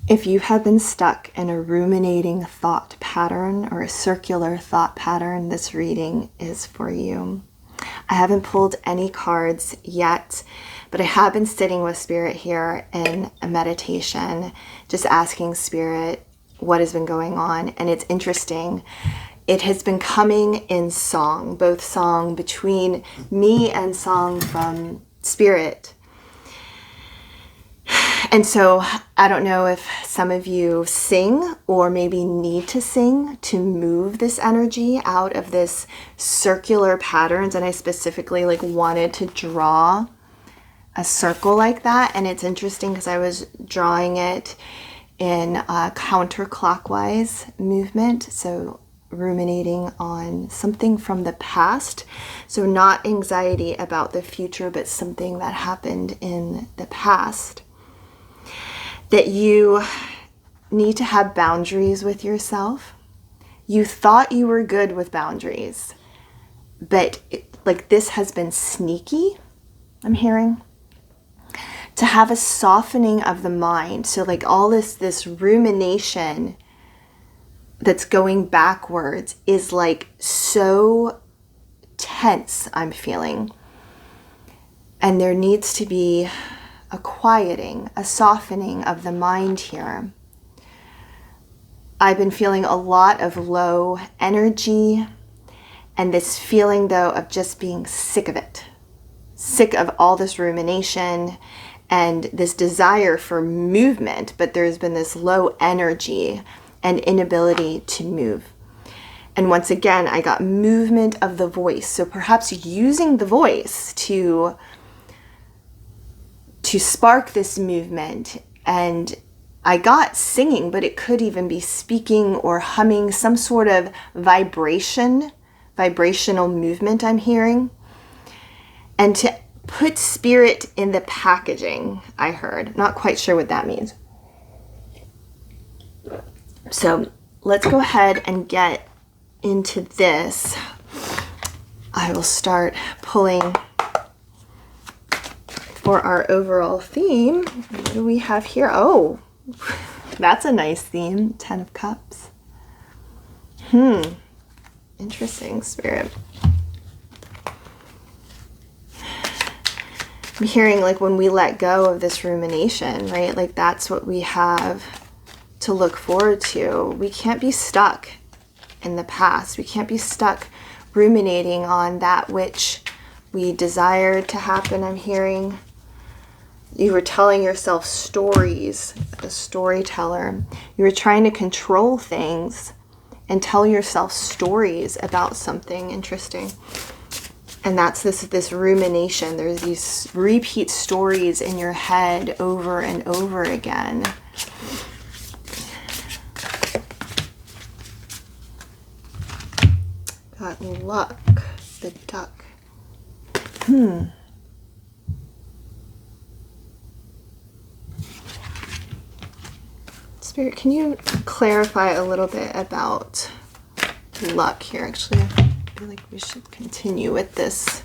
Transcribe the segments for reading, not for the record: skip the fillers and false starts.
If you have been stuck in a ruminating thought pattern or a circular thought pattern, this reading is for you. I haven't pulled any cards yet, but I have been sitting with Spirit here in a meditation, just asking Spirit what has been going on. And it's interesting. It has been coming in song, both song between me and song from Spirit. And so I don't know if some of you sing or maybe need to sing to move this energy out of this circular patterns. And I specifically wanted to draw a circle like that. And it's interesting because I was drawing it in a counterclockwise movement. So ruminating on something from the past. So not anxiety about the future, but something that happened in the past. That you need to have boundaries with yourself. You thought you were good with boundaries, but this has been sneaky, I'm hearing. To have a softening of the mind. So all this rumination that's going backwards is so tense, I'm feeling. And there needs to be a quieting, a softening of the mind here. I've been feeling a lot of low energy and this feeling though of just being sick of it. Sick of all this rumination and this desire for movement, but there's been this low energy and inability to move. And once again, I got movement of the voice. So perhaps using the voice to spark this movement. And I got singing, but it could even be speaking or humming, some sort of vibrational movement I'm hearing. And to put Spirit in the packaging, I heard. Not quite sure what that means. So let's go ahead and get into this. I will start pulling for our overall theme. What do we have here? Oh, that's a nice theme. 10 of Cups. Interesting, Spirit. I'm hearing when we let go of this rumination, right? That's what we have to look forward to. We can't be stuck in the past. We can't be stuck ruminating on that which we desired to happen. I'm hearing you were telling yourself stories, a storyteller. You were trying to control things and tell yourself stories about something interesting. And that's this rumination. There's these repeat stories in your head over and over again. Got luck, the duck. Spirit, can you clarify a little bit about luck here? Actually, I feel like we should continue with this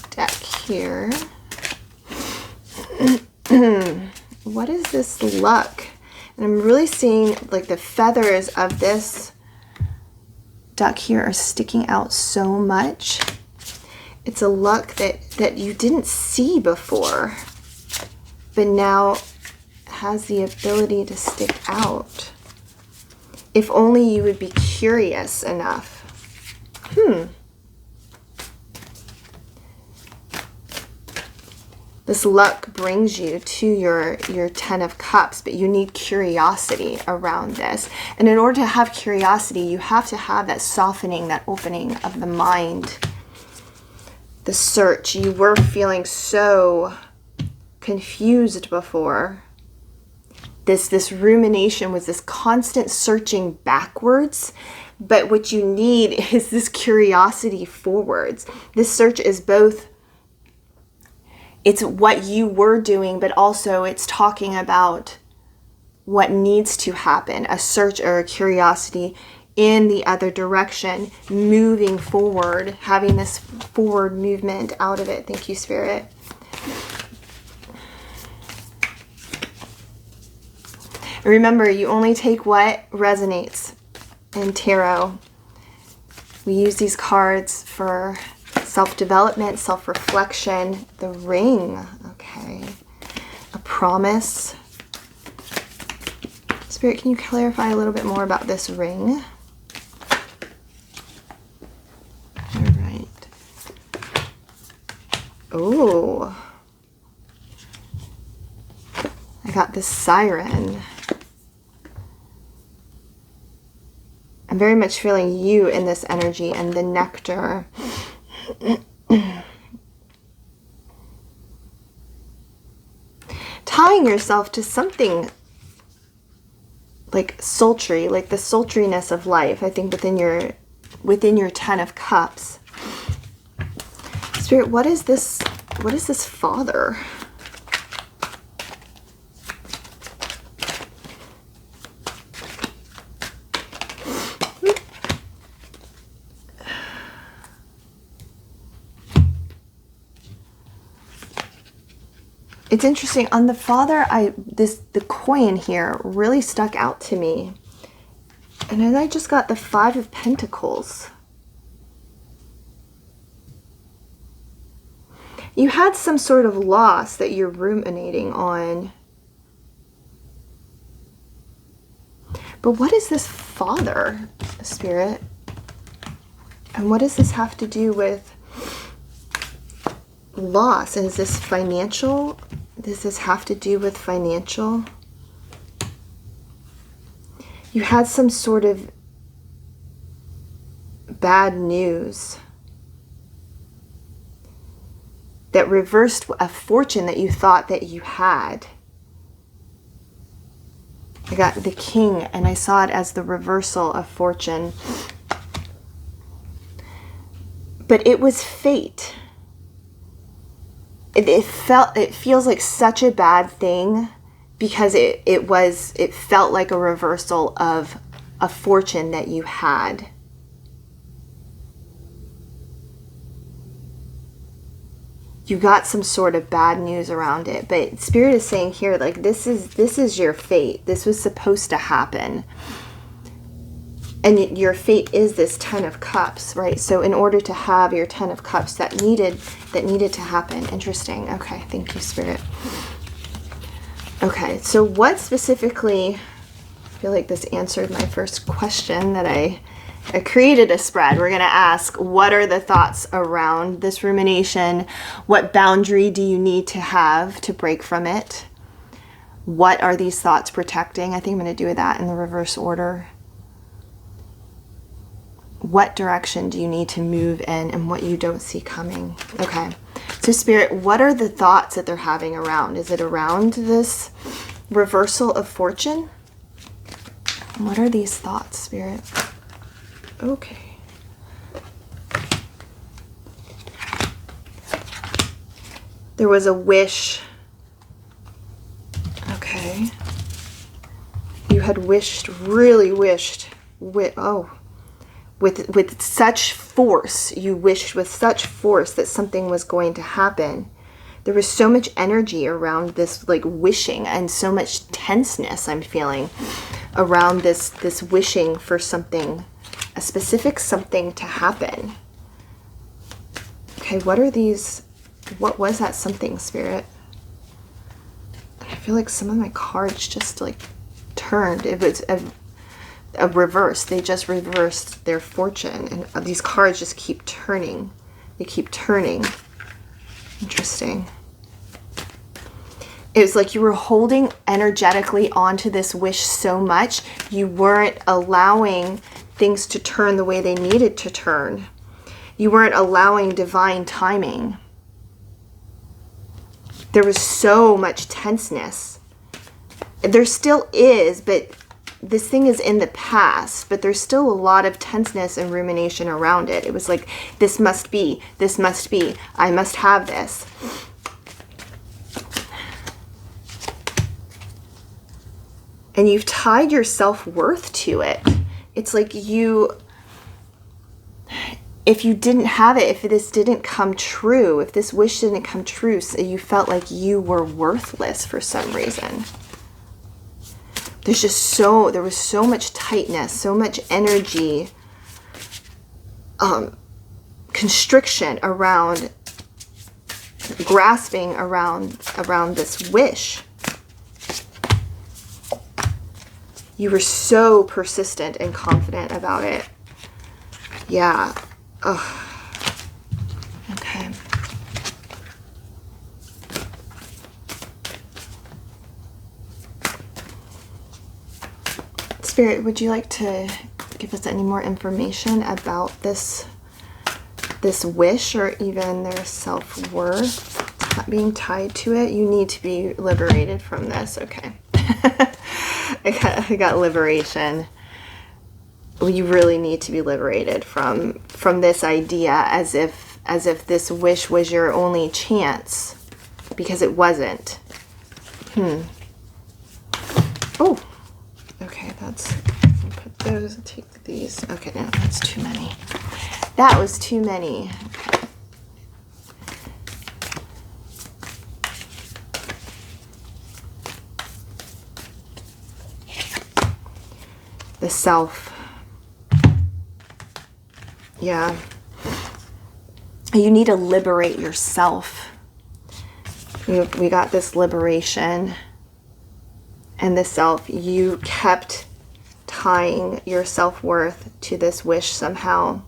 deck here. What is this luck? And I'm really seeing the feathers of this duck here are sticking out so much. It's a luck that you didn't see before, but now has the ability to stick out. If only you would be curious enough. This luck brings you to your 10 of Cups, but you need curiosity around this. And in order to have curiosity, you have to have that softening, that opening of the mind. The search. You were feeling so confused before. This rumination was this constant searching backwards, but what you need is this curiosity forwards. This search is both, it's what you were doing, but also it's talking about what needs to happen, a search or a curiosity in the other direction, moving forward, having this forward movement out of it. Thank you, Spirit. Remember, you only take what resonates in tarot. We use these cards for self-development, self-reflection. The ring, okay. A promise. Spirit, can you clarify a little bit more about this ring? All right. Oh. I got this siren. I'm very much feeling you in this energy and the nectar. Tying yourself to something like sultry, like the sultriness of life, I think within your 10 of Cups. Spirit, what is this father? It's interesting, on the father, the coin here really stuck out to me. And then I just got the 5 of Pentacles. You had some sort of loss that you're ruminating on. But what is this father, Spirit? And what does this have to do with loss? And is this financial? Does this have to do with financial? You had some sort of bad news that reversed a fortune that you thought that you had. I got the King, and I saw it as the reversal of fortune. But it was fate. It feels like such a bad thing because it felt like a reversal of a fortune that you had. You got some sort of bad news around it, but Spirit is saying here, like, this is your fate. This was supposed to happen. And your fate is this 10 of Cups, right? So in order to have your 10 of Cups, that needed to happen. Interesting. Okay, thank you, Spirit. Okay, so what specifically, I feel like this answered my first question that I created a spread. We're going to ask, what are the thoughts around this rumination? What boundary do you need to have to break from it? What are these thoughts protecting? I think I'm going to do that in the reverse order. What direction do you need to move in and what you don't see coming? Okay. So Spirit, what are the thoughts that they're having around? Is it around this reversal of fortune? What are these thoughts, Spirit? Okay. There was a wish. Okay. You had wished, really wished. With such force, you wished with such force that something was going to happen. There was so much energy around this, like, wishing, and so much tenseness I'm feeling around this wishing for something, a specific something to happen. Okay, what was that something, Spirit? I feel like some of my cards just, like, turned. It was a reverse. They just reversed their fortune, and these cards just keep turning. They keep turning. Interesting. It was like you were holding energetically onto this wish so much, you weren't allowing things to turn the way they needed to turn. You weren't allowing divine timing. There was so much tenseness. There still is, but this thing is in the past, but there's still a lot of tenseness and rumination around it. It was like, this must be, I must have this. And you've tied your self-worth to it. It's like if you didn't have it, if this didn't come true, if this wish didn't come true, so you felt like you were worthless for some reason. there was so much tightness, so much energy, constriction around, grasping around this wish. You were so persistent and confident about it. Yeah. Ugh. Okay. Spirit, would you like to give us any more information about this wish, or even their self-worth being tied to it? You need to be liberated from this. Okay. I got liberation. You really need to be liberated from this idea, as if this wish was your only chance, because it wasn't. Oh, okay, that's, put those, take these. Okay, no, that's too many. That was too many. Okay. The self. Yeah. You need to liberate yourself. We got this liberation. And the self. You kept tying your self-worth to this wish somehow.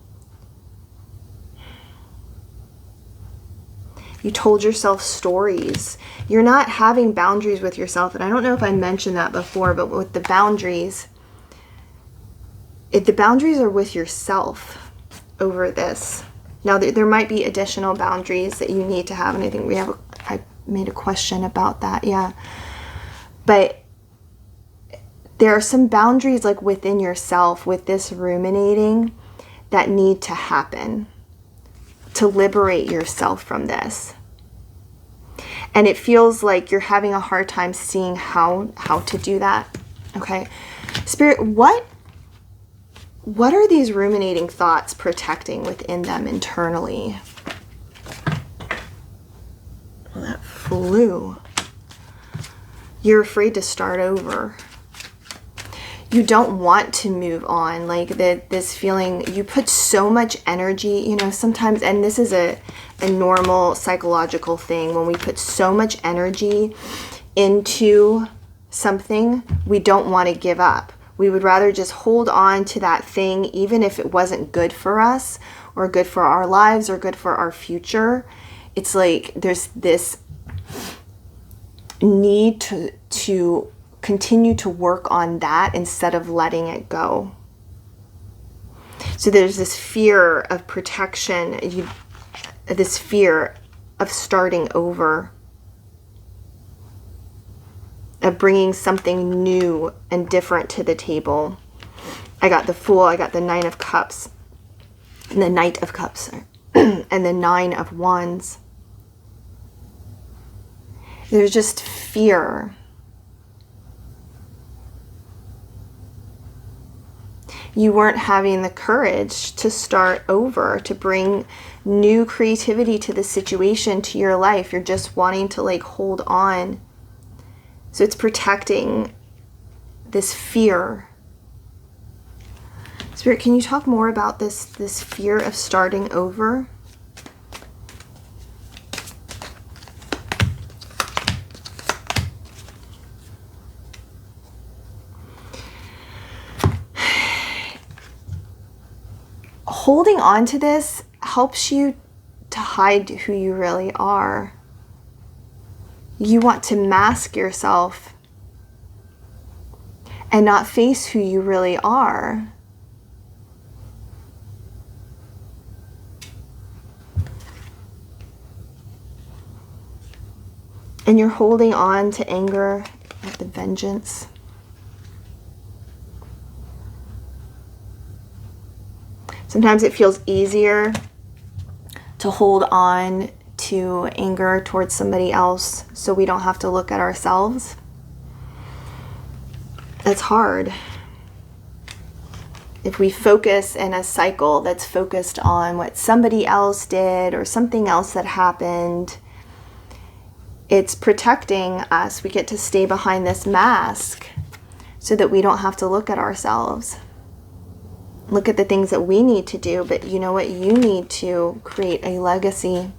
You told yourself stories. You're not having boundaries with yourself. And I don't know if I mentioned that before, but with the boundaries, the boundaries are with yourself over this. Now, there might be additional boundaries that you need to have, and I think I made a question about that, yeah. But there are some boundaries, like within yourself, with this ruminating, that need to happen to liberate yourself from this. And it feels like you're having a hard time seeing how to do that. Okay, Spirit, what are these ruminating thoughts protecting within them internally? Well, that flew. You're afraid to start over. You don't want to move on. Like this feeling, you put so much energy, sometimes, and this is a normal psychological thing. When we put so much energy into something, we don't want to give up. We would rather just hold on to that thing, even if it wasn't good for us or good for our lives or good for our future. It's like there's this need to continue to work on that instead of letting it go. So there's this fear of protection, this fear of starting over, of bringing something new and different to the table. I got the Fool, I got the Nine of Cups, and the Knight of Cups, and the Nine of Wands. There's just fear. You weren't having the courage to start over, to bring new creativity to the situation, to your life. You're just wanting to hold on. So it's protecting this fear. Spirit, can you talk more about this fear of starting over? Holding on to this helps you to hide who you really are. You want to mask yourself and not face who you really are. And you're holding on to anger at the vengeance. Sometimes it feels easier to hold on to anger towards somebody else so we don't have to look at ourselves. That's hard. If we focus in a cycle that's focused on what somebody else did or something else that happened, it's protecting us. We get to stay behind this mask so that we don't have to look at ourselves. Look at the things that we need to do, but you know what? You need to create a legacy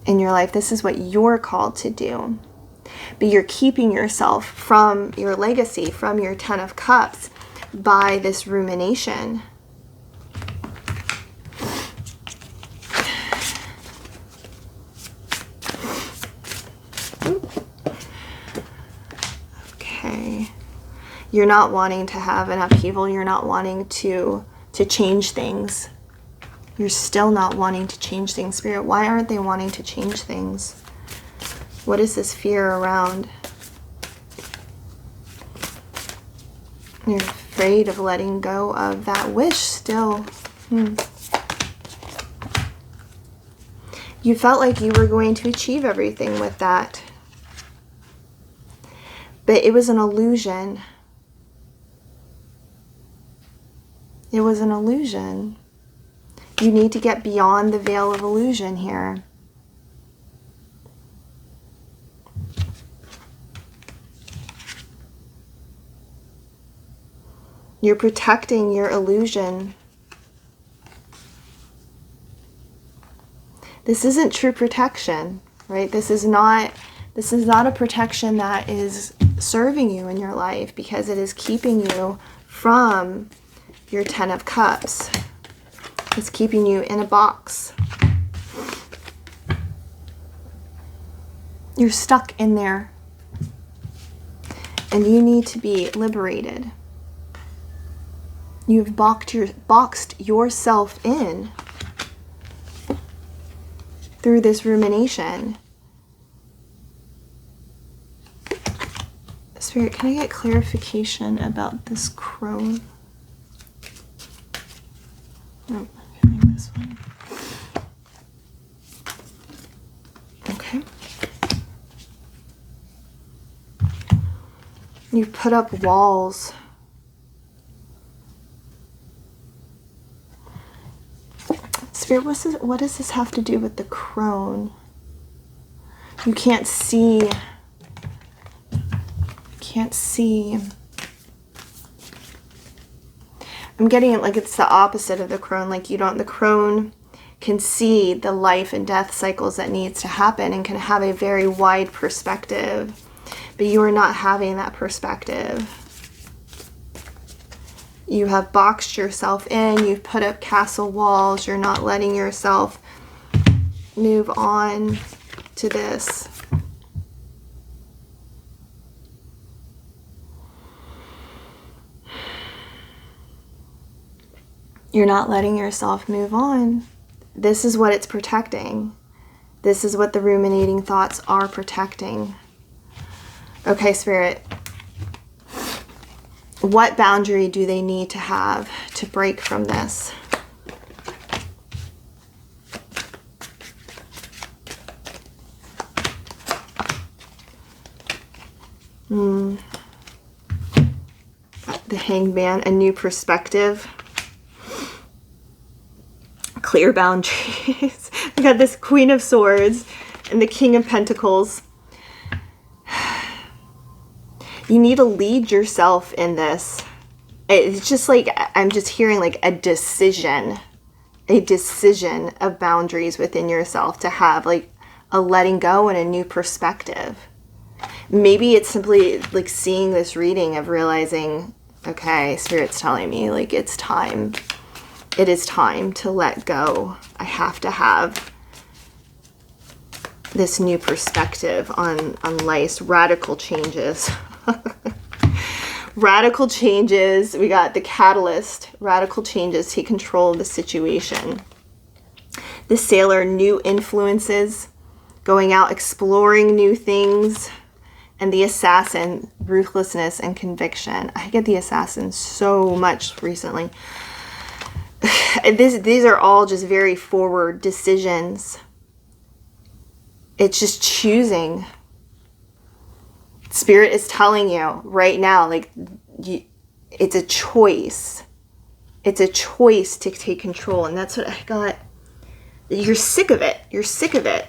in your life. This is what you're called to do. But you're keeping yourself from your legacy, from your 10 of Cups, by this rumination. Okay. You're not wanting to have an upheaval. You're not wanting to change things. You're still not wanting to change things. Spirit, why aren't they wanting to change things? What is this fear around? You're afraid of letting go of that wish still. You felt like you were going to achieve everything with that. But it was an illusion. It was an illusion. You need to get beyond the veil of illusion here. You're protecting your illusion. This isn't true protection, right? This is not a protection that is serving you in your life, because it is keeping you from your 10 of Cups. It's keeping you in a box. You're stuck in there. And you need to be liberated. You've boxed yourself in through this rumination. Spirit, can I get clarification about this crone? Oh, I'm getting this one. Okay. You put up walls. Spirit, what does this have to do with the crone? You can't see. I'm getting it like it's the opposite of the crone. Like the crone can see the life and death cycles that needs to happen and can have a very wide perspective. But you are not having that perspective. You have boxed yourself in, you've put up castle walls, you're not letting yourself move on to this. You're not letting yourself move on. This is what it's protecting. This is what the ruminating thoughts are protecting. Okay, Spirit. What boundary do they need to have to break from this? The Hanged Man, a new perspective. Clear boundaries. We got this Queen of Swords and the King of Pentacles. You need to lead yourself in this. It's just like, I'm just hearing like a decision of boundaries within yourself, to have like a letting go and a new perspective. Maybe it's simply like seeing this reading of realizing, okay, Spirit's telling me like it's time. It is time to let go. I have to have this new perspective on life's radical changes. Radical changes. We got the catalyst. Radical changes. Take control of the situation. The Sailor, new influences. Going out, exploring new things. And the Assassin, ruthlessness and conviction. I get the Assassin so much recently. These are all just very forward decisions. It's just choosing. Spirit is telling you right now, like, it's a choice. It's a choice to take control. And that's what I got. You're sick of it. You're sick of it.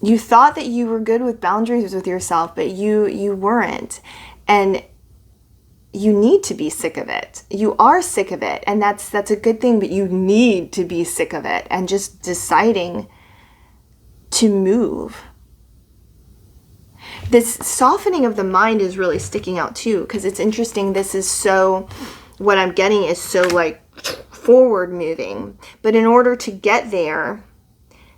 You thought that you were good with boundaries with yourself, but you weren't. And you need to be sick of it. You are sick of it, and that's a good thing, but you need to be sick of it and just deciding to move. This softening of the mind is really sticking out too, because it's interesting. This is so, what I'm getting is so like forward moving, but in order to get there,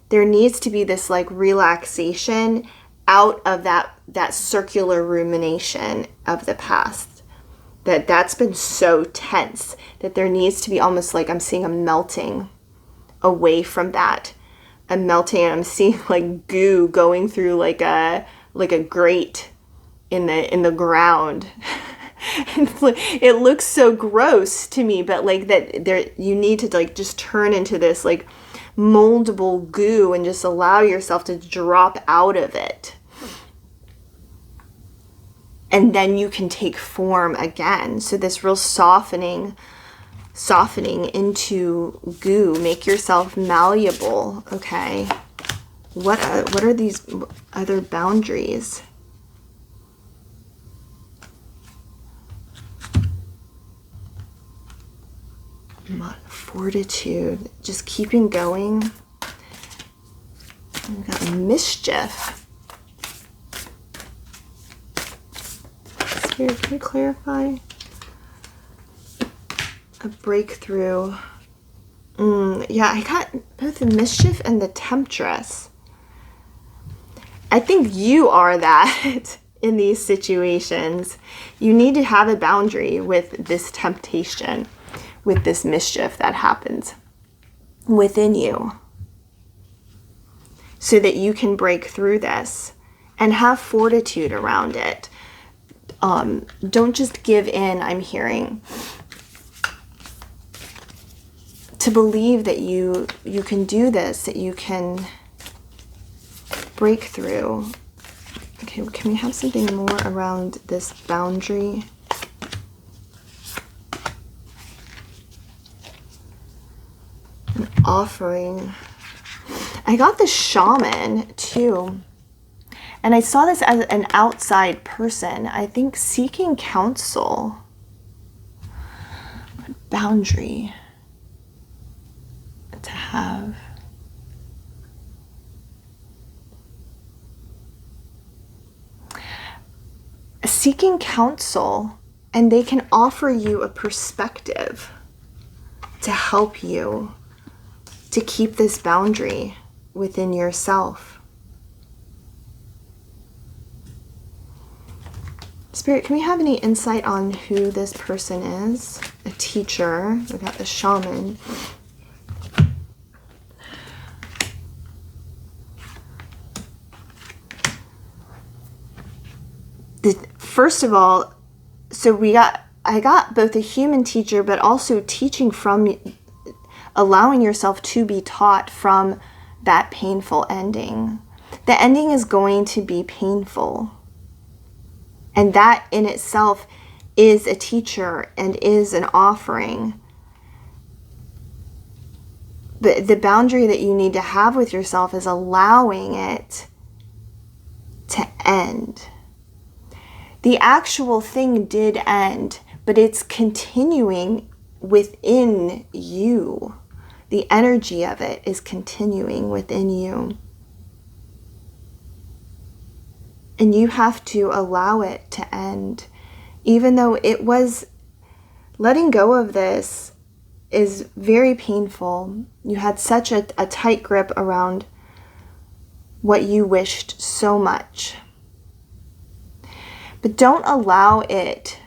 there needs to be this like relaxation out of that circular rumination of the past. That's been so tense that there needs to be almost like I'm seeing a melting away from that. A melting, and I'm seeing like goo going through like a grate in the ground. It looks so gross to me, but like that there, you need to like just turn into this like moldable goo and just allow yourself to drop out of it. And then you can take form again. So this real softening into goo. Make yourself malleable, okay? What are these other boundaries? Fortitude, just keeping going. We've got mischief. Spirit, can you clarify? A breakthrough. Yeah, I got both the mischief and the temptress. I think you are that in these situations. You need to have a boundary with this temptation, with this mischief that happens within you, so that you can break through this and have fortitude around it. Don't just give in, I'm hearing. To believe that you can do this, that you can break through. Okay, can we have something more around this boundary? An offering. I got the shaman too. And I saw this as an outside person. I think seeking counsel. Boundary to have. Seeking counsel, and they can offer you a perspective to help you to keep this boundary within yourself. Spirit, can we have any insight on who this person is? A teacher. We got the shaman. First of all, so I got both a human teacher, but also teaching from, allowing yourself to be taught from that painful ending. The ending is going to be painful. And that in itself is a teacher and is an offering. But the boundary that you need to have with yourself is allowing it to end. The actual thing did end, but it's continuing within you. The energy of it is continuing within you. And you have to allow it to end. Even though it was, letting go of this is very painful. You had such a tight grip around what you wished so much. But don't allow it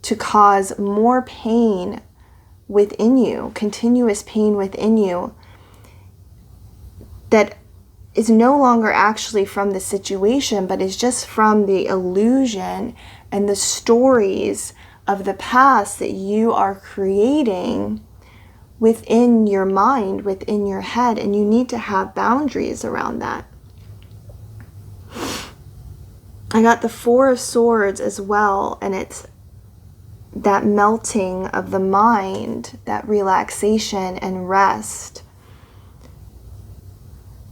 to cause more pain within you, continuous pain within you, that is no longer actually from the situation, but is just from the illusion and the stories of the past that you are creating within your mind, within your head, and you need to have boundaries around that. I got the Four of Swords as well, and it's that melting of the mind, that relaxation and rest.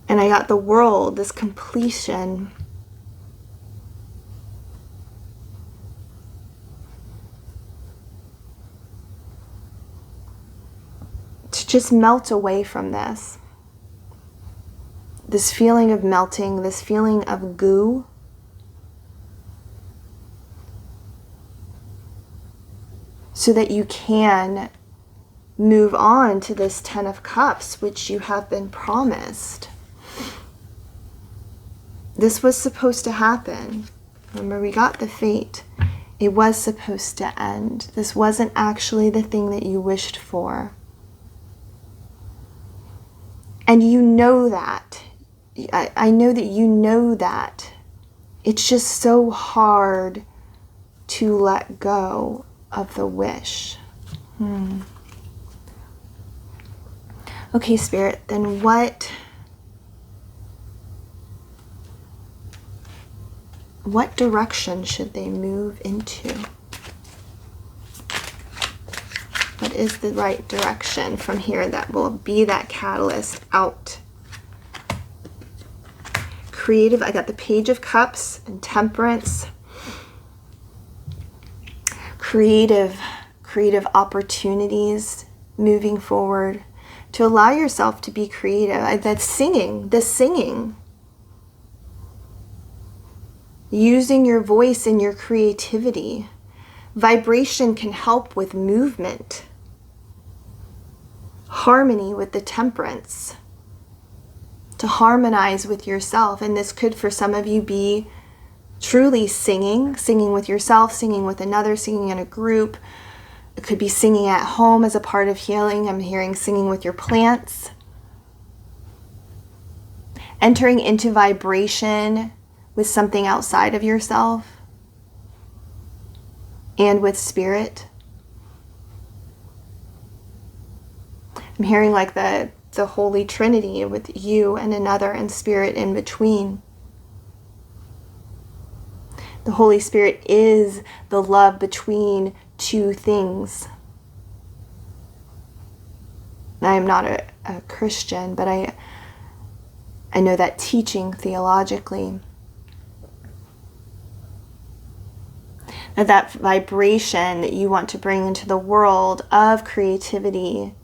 And I got the world, this completion. To just melt away from this. This feeling of melting, this feeling of goo. So that you can move on to this Ten of Cups, which you have been promised. This was supposed to happen. Remember, we got the fate. It was supposed to end. This wasn't actually the thing that you wished for. And you know that. I know that you know that. It's just so hard to let go of the wish. Okay, Spirit, then what direction should they move into? What is the right direction from here that will be that catalyst out? Creative, I got the Page of Cups and Temperance. Creative opportunities moving forward. To allow yourself to be creative. That's singing, the singing. Using your voice and your creativity. Vibration can help with movement. Harmony with the Temperance. To harmonize with yourself. And this could, for some of you, be truly singing with yourself, singing with another, singing in a group. It could be singing at home as a part of healing. I'm hearing singing with your plants. Entering into vibration with something outside of yourself and with spirit. I'm hearing like the Holy Trinity with you and another and spirit in between. The Holy Spirit is the love between two things. I am not a Christian, but I know that teaching theologically. That vibration that you want to bring into the world of creativity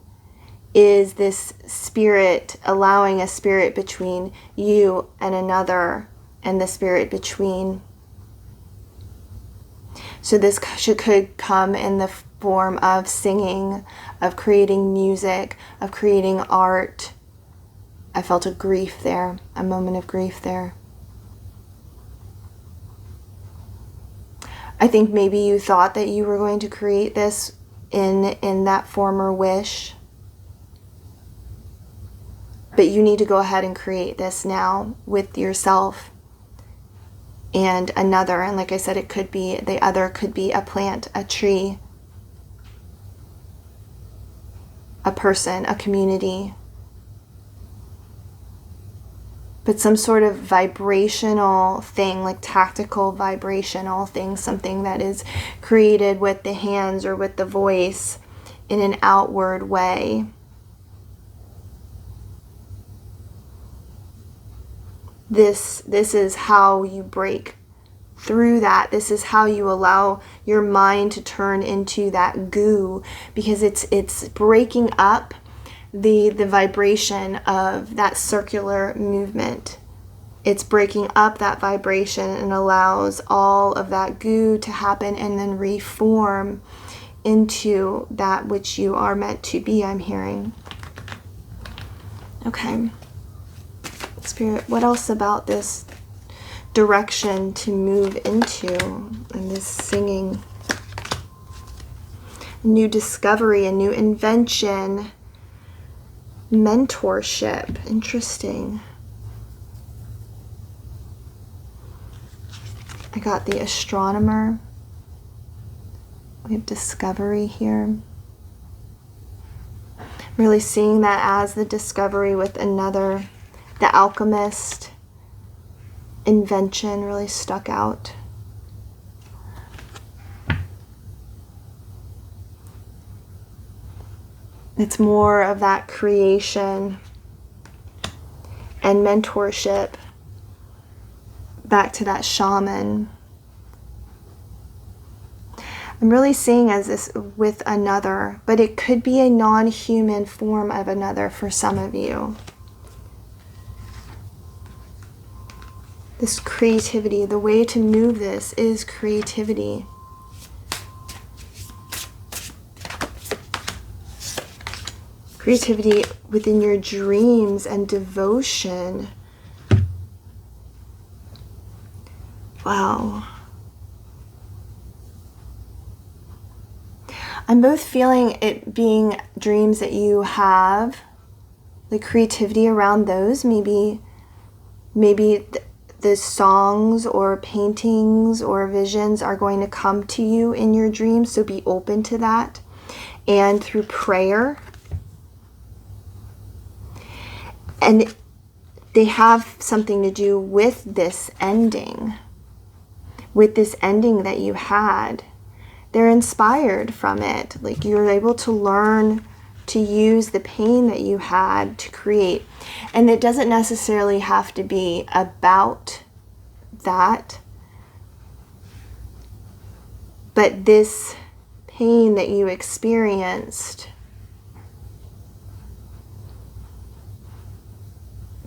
is this spirit, allowing a spirit between you and another, and the spirit between. So this could come in the form of singing, of creating music, of creating art. I felt a grief there, a moment of grief there. I think maybe you thought that you were going to create this in that former wish. But you need to go ahead and create this now with yourself and another. And like I said, it could be, the other could be a plant, a tree, a person, a community. But some sort of vibrational thing, like tactical vibrational thing, something that is created with the hands or with the voice in an outward way. This is how you break through that. This is how you allow your mind to turn into that goo, because it's breaking up the vibration of that circular movement. It's breaking up that vibration and allows all of that goo to happen and then reform into that which you are meant to be, I'm hearing. Okay. Spirit, what else about this direction to move into and this singing? A new discovery, a new invention, mentorship. Interesting. I got the astronomer. We have discovery here. Really seeing that as the discovery with another. The alchemist, invention really stuck out. It's more of that creation and mentorship, back to that shaman. I'm really seeing as this with another, but it could be a non-human form of another for some of you. This creativity, the way to move this is creativity. Creativity within your dreams and devotion. Wow. I'm both feeling it being dreams that you have, the creativity around those, maybe the songs or paintings or visions are going to come to you in your dreams, so be open to that. And through prayer. And they have something to do with this ending that you had. They're inspired from it. Like, you're able to learn to use the pain that you had to create. And it doesn't necessarily have to be about that. But this pain that you experienced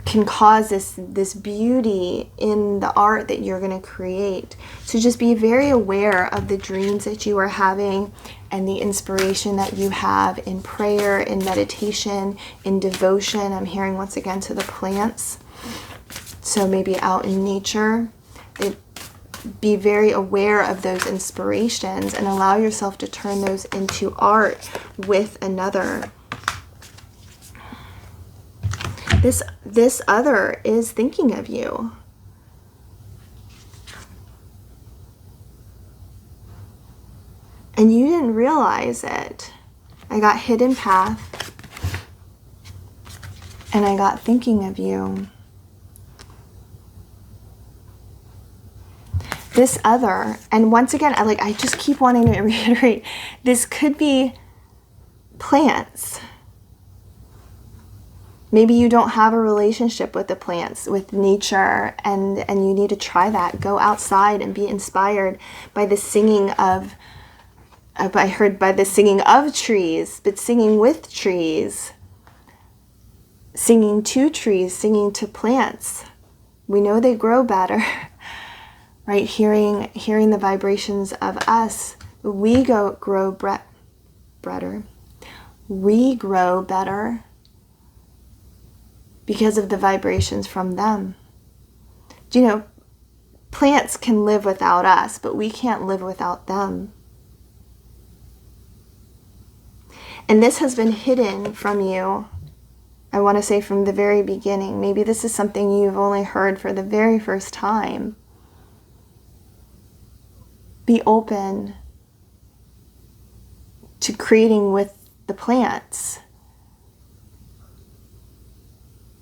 can cause this beauty in the art that you're going to create. So just be very aware of the dreams that you are having and the inspiration that you have in prayer, in meditation, in devotion. I'm hearing once again to the plants. So maybe out in nature. Be very aware of those inspirations and allow yourself to turn those into art with another. This other is thinking of you. And you didn't realize it. I got hidden path. And I got thinking of you. This other, and once again, I just keep wanting to reiterate, this could be plants. Maybe you don't have a relationship with the plants, with nature, and you need to try that. Go outside and be inspired by the singing of, I heard by the singing of trees, but singing with trees, singing to trees, singing to plants. We know they grow better, right? Hearing the vibrations of us, we grow better. We grow better because of the vibrations from them. Do you know, plants can live without us, but we can't live without them. And this has been hidden from you, I want to say from the very beginning. Maybe this is something you've only heard for the very first time. Be open to creating with the plants.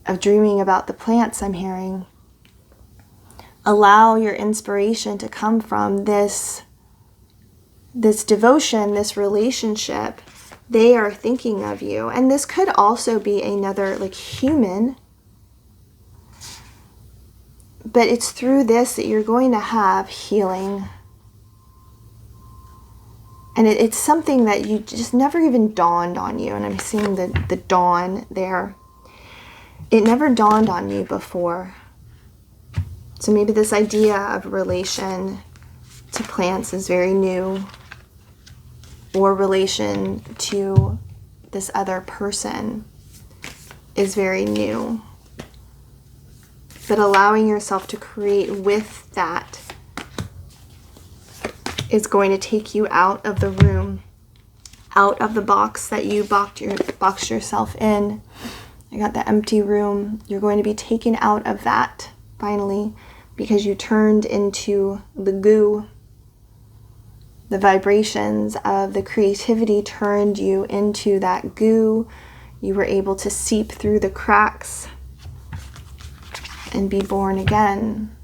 Of dreaming about the plants, I'm hearing. Allow your inspiration to come from this devotion, this relationship. They are thinking of you. And this could also be another human. But it's through this that you're going to have healing. And it's something that you just never even dawned on you. And I'm seeing the dawn there. It never dawned on you before. So maybe this idea of relation to plants is very new, or relation to this other person is very new. But allowing yourself to create with that is going to take you out of the room, out of the box that you boxed yourself in. I got the empty room. You're going to be taken out of that finally, because you turned into the goo. The vibrations of the creativity turned you into that goo. You were able to seep through the cracks and be born again.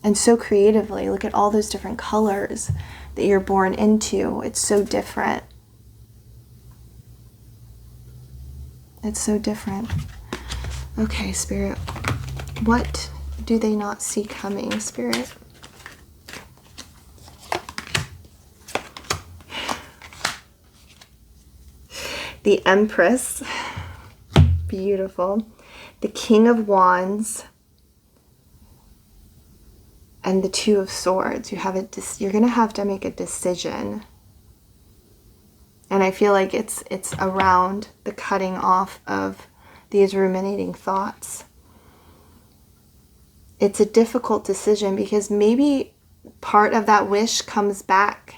And so creatively, look at all those different colors that you're born into. It's so different. It's so different. Okay, Spirit. What do they not see coming, Spirit? The Empress. Beautiful. The King of Wands. And the Two of Swords. You're going to have to make a decision. And I feel like it's around the cutting off of these ruminating thoughts. It's a difficult decision because maybe part of that wish comes back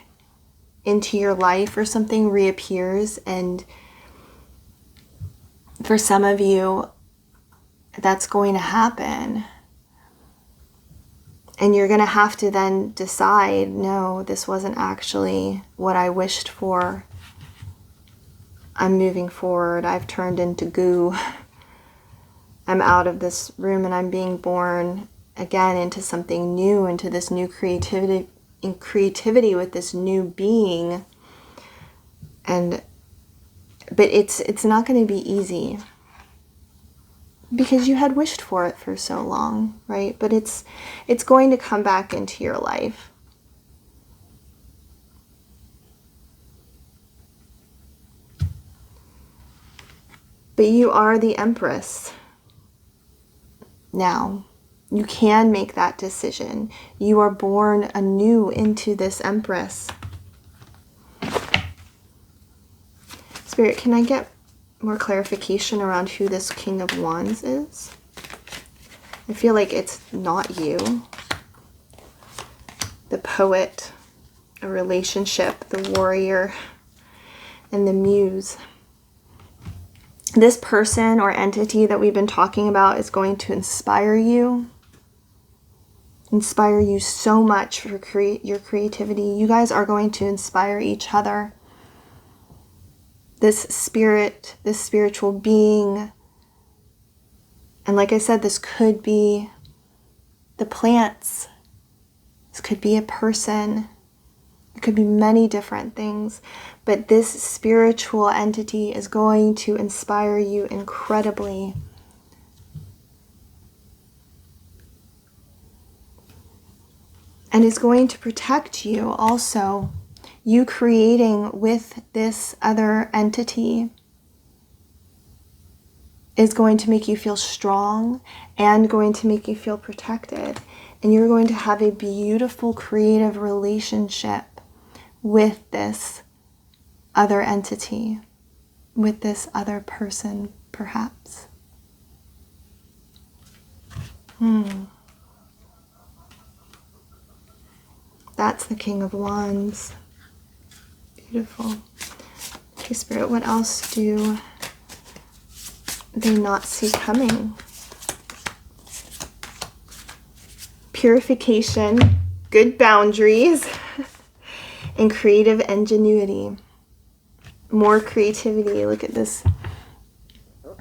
into your life or something reappears, and for some of you that's going to happen. And you're going to have to then decide, no, this wasn't actually what I wished for. I'm moving forward. I've turned into goo. I'm out of this room and I'm being born again into something new, into this new creativity with this new being. But it's not going to be easy because you had wished for it for so long, right? But it's going to come back into your life. But you are the Empress. Now, you can make that decision. You are born anew into this Empress. Spirit, can I get more clarification around who this King of Wands is? I feel like it's not you. The poet, a relationship, the warrior, and the muse. This person or entity that we've been talking about is going to inspire you so much for your creativity. You guys are going to inspire each other. This spirit, this spiritual being, and like I said, this could be the plants. This could be a person. It could be many different things, but this spiritual entity is going to inspire you incredibly. And is going to protect you also. You creating with this other entity is going to make you feel strong and going to make you feel protected. And you're going to have a beautiful creative relationship with this other entity, with this other person, perhaps. That's the King of Wands. Beautiful. Okay, Spirit, what else do they not see coming? Purification, good boundaries, and creative ingenuity. More creativity. Look at this,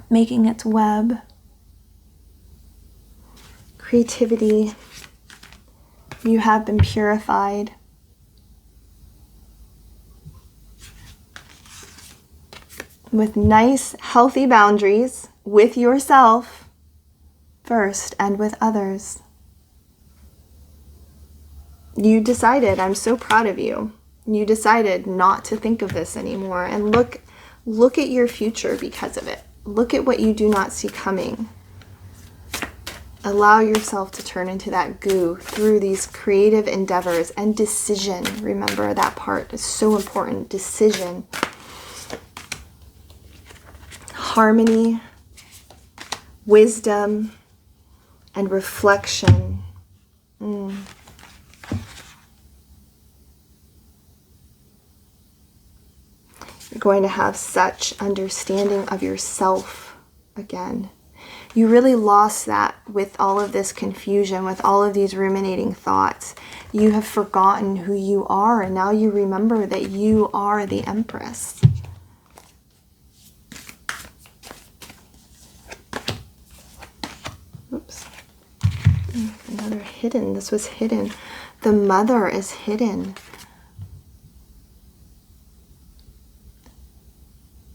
making its web. Creativity. You have been purified. With nice, healthy boundaries with yourself first and with others. You decided, I'm so proud of you. You decided not to think of this anymore, and look at your future because of it. Look at what you do not see coming. Allow yourself to turn into that goo through these creative endeavors and decision. Remember, that part is so important. Decision. Harmony, wisdom, and reflection. You're going to have such understanding of yourself again. You really lost that with all of this confusion, with all of these ruminating thoughts. You have forgotten who you are, and now you remember that you are the Empress. Oops. Another hidden. This was hidden. The Mother is hidden.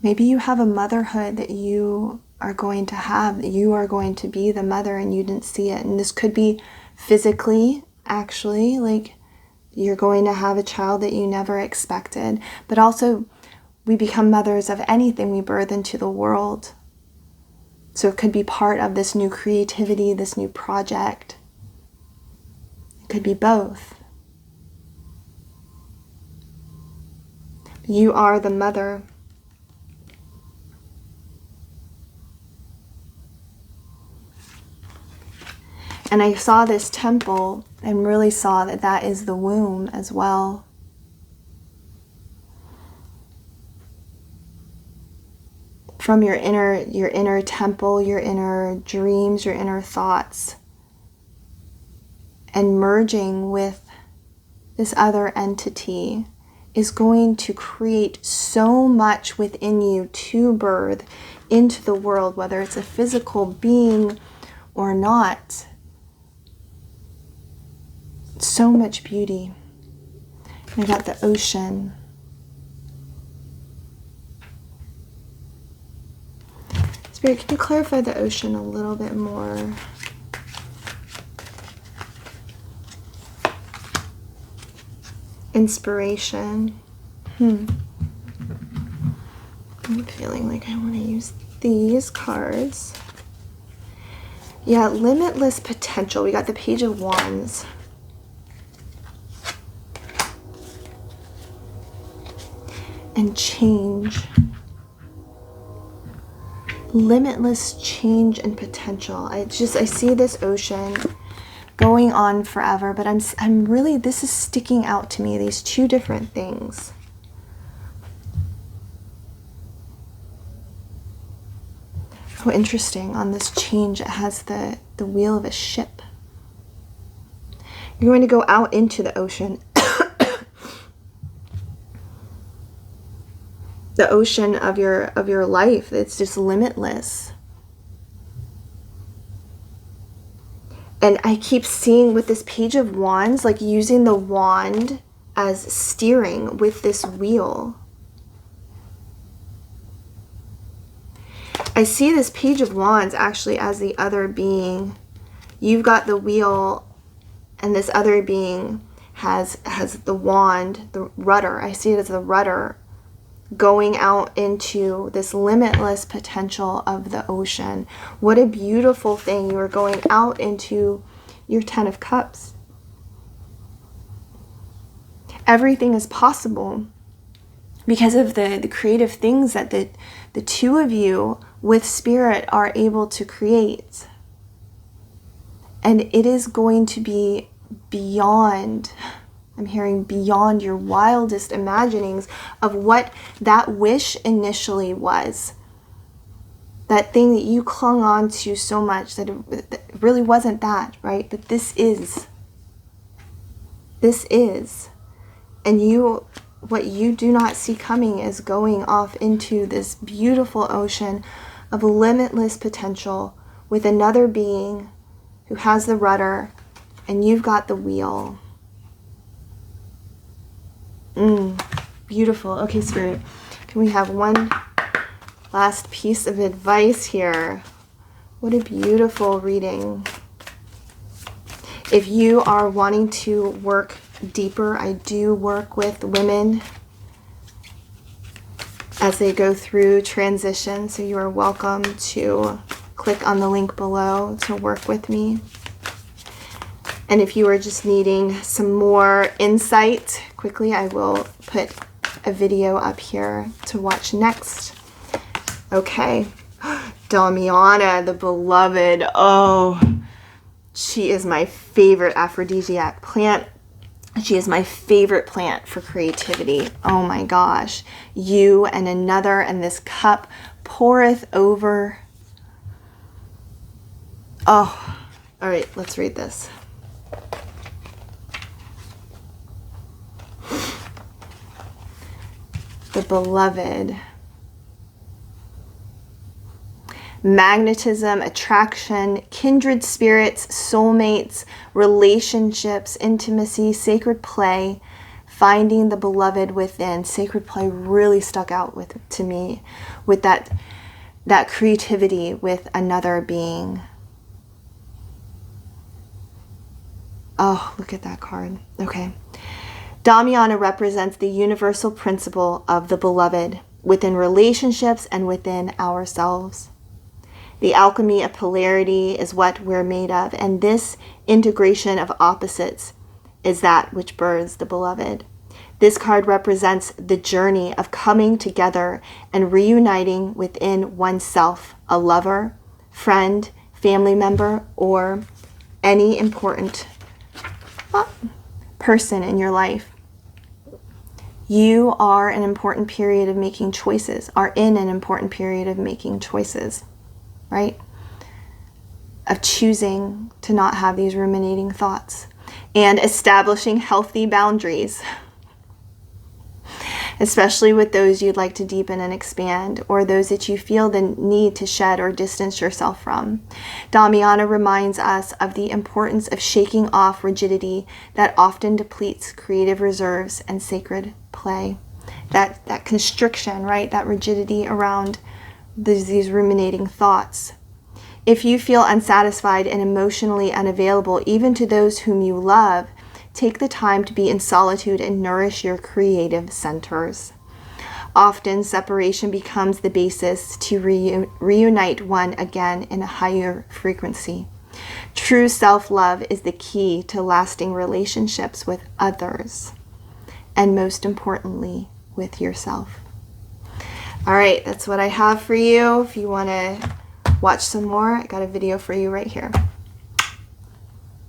Maybe you have a motherhood that you are going to have. You are going to be the mother and you didn't see it. And this could be physically, actually, like you're going to have a child that you never expected. But also, we become mothers of anything we birth into the world. So it could be part of this new creativity, this new project. It could be both. You are the mother. And I saw this temple and really saw that that is the womb as well. From your inner temple, your inner dreams, your inner thoughts, and merging with this other entity is going to create so much within you to birth into the world, whether it's a physical being or not. So much beauty. I got the ocean. Spirit, can you clarify the ocean a little bit more? Inspiration. I'm feeling like I want to use these cards. Yeah, limitless potential. We got the Page of Wands. And change. Limitless change and potential. I see this ocean going on forever, but I'm really, this is sticking out to me, these two different things. Oh, interesting. On this change, it has the wheel of a ship. You're going to go out into the ocean. The ocean of your life. It's just limitless. And I keep seeing with this Page of Wands, like using the wand as steering with this wheel. I see this Page of Wands actually as the other being. You've got the wheel and this other being has the wand, the rudder. I see it as the rudder going out into this limitless potential of the ocean. What a beautiful thing. You are going out into your 10 of Cups. Everything is possible because of the creative things that the two of you with Spirit are able to create. And it is going to be beyond, I'm hearing beyond your wildest imaginings of what that wish initially was. That thing that you clung on to so much that it really wasn't that, right? But this is. This is. And what you do not see coming is going off into this beautiful ocean of limitless potential with another being who has the rudder and you've got the wheel. Beautiful. Okay, Spirit, can we have one last piece of advice here? What a beautiful reading. If you are wanting to work deeper, I do work with women as they go through transition, so you are welcome to click on the link below to work with me. And if you are just needing some more insight, quickly, I will put a video up here to watch next. Okay, Damiana, the beloved. Oh, she is my favorite aphrodisiac plant. She is my favorite plant for creativity. Oh my gosh. You and another, and this cup poureth over. Oh, all right, let's read this. The beloved. Magnetism, attraction, kindred spirits, soulmates, relationships, intimacy, sacred play, finding the beloved within. Sacred play really stuck out to me with that that creativity with another being. Oh, look at that card. Okay. Damiana represents the universal principle of the beloved within relationships and within ourselves. The alchemy of polarity is what we're made of, and this integration of opposites is that which births the beloved. This card represents the journey of coming together and reuniting within oneself, a lover, friend, family member, or any important person in your life. You are in an important period of making choices, right? Of choosing to not have these ruminating thoughts and establishing healthy boundaries, especially with those you'd like to deepen and expand, or those that you feel the need to shed or distance yourself from. Damiana reminds us of the importance of shaking off rigidity that often depletes creative reserves and sacred play. That constriction, right? That rigidity around these ruminating thoughts. If you feel unsatisfied and emotionally unavailable, even to those whom you love, take the time to be in solitude and nourish your creative centers. Often, separation becomes the basis to reunite one again in a higher frequency. True self-love is the key to lasting relationships with others, and most importantly, with yourself. All right, that's what I have for you. If you want to watch some more, I got a video for you right here.